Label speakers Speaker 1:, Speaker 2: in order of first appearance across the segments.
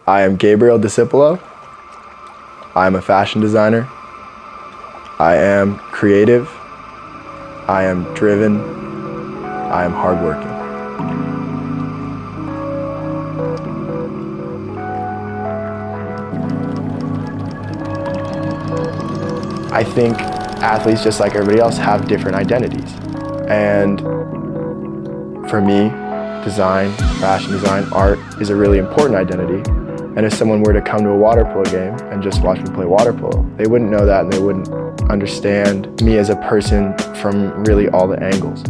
Speaker 1: I am Gabe Discipulo. I am a fashion designer. I am creative. I am driven. I am hardworking. I think athletes, just like everybody else, have different identities. And for me, design, fashion design, art is a really important identity. And if someone were to come to a water polo game and just watch me play water polo, they wouldn't know that and they wouldn't understand me as a person from really all the angles.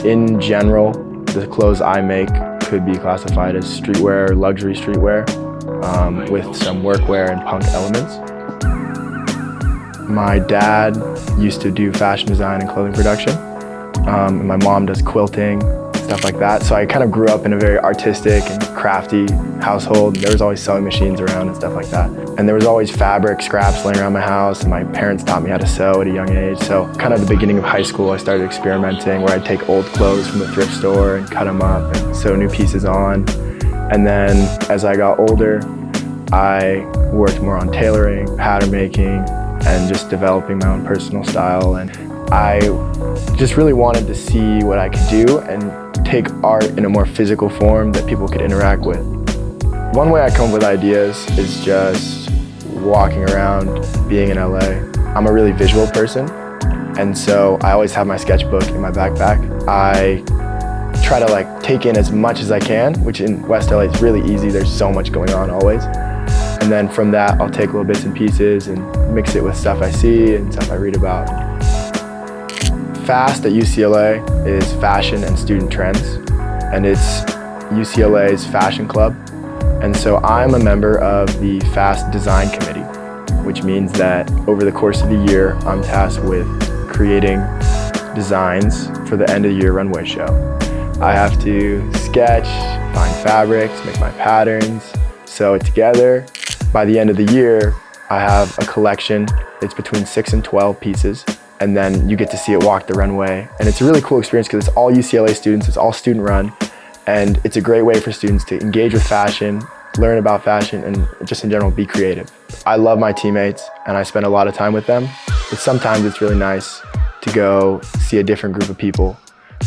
Speaker 1: In general, the clothes I make could be classified as streetwear, luxury streetwear, with some workwear and punk elements. My dad used to do fashion design and clothing production. And my mom does quilting, stuff like that. So I kind of grew up in a very artistic and crafty household. There was always sewing machines around and stuff like that. And there was always fabric scraps laying around my house, and my parents taught me how to sew at a young age. So kind of at the beginning of high school, I started experimenting where I'd take old clothes from the thrift store and cut them up and sew new pieces on. And then as I got older, I worked more on tailoring, pattern making, and just developing my own personal style. And I just really wanted to see what I could do and take art in a more physical form that people could interact with. One way I come up with ideas is just walking around, being in LA. I'm a really visual person, and so I always have my sketchbook in my backpack. I try to take in as much as I can, which in West LA is really easy. There's so much going on always. And then from that, I'll take little bits and pieces and mix it with stuff I see and stuff I read about. FAST at UCLA is Fashion and Student Trends, and it's UCLA's fashion club. And so I'm a member of the FAST Design Committee, which means that over the course of the year, I'm tasked with creating designs for the end of the year runway show. I have to sketch, find fabrics, make my patterns, sew it together. By the end of the year, I have a collection. It's between 6 and 12 pieces. And then you get to see it walk the runway. And it's a really cool experience because it's all UCLA students, it's all student run. And it's a great way for students to engage with fashion, learn about fashion, and just in general be creative. I love my teammates and I spend a lot of time with them. But sometimes it's really nice to go see a different group of people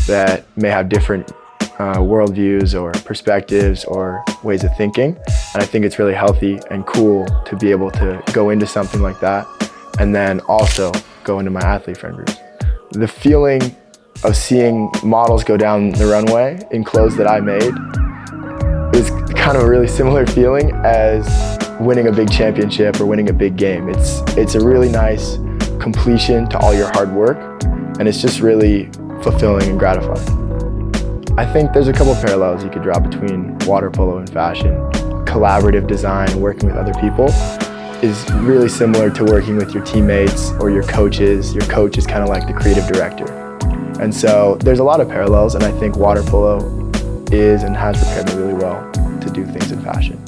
Speaker 1: that may have different worldviews or perspectives or ways of thinking. And I think it's really healthy and cool to be able to go into something like that and then also go into my athlete friend groups. The feeling of seeing models go down the runway in clothes that I made is kind of a really similar feeling as winning a big championship or winning a big game. It's a really nice completion to all your hard work, and it's just really fulfilling and gratifying. I think there's a couple parallels you could draw between water polo and fashion. Collaborative design and working with other people is really similar to working with your teammates or your coaches. Your coach is kind of like the creative director. And so there's a lot of parallels, and I think water polo is and has prepared me really well to do things in fashion.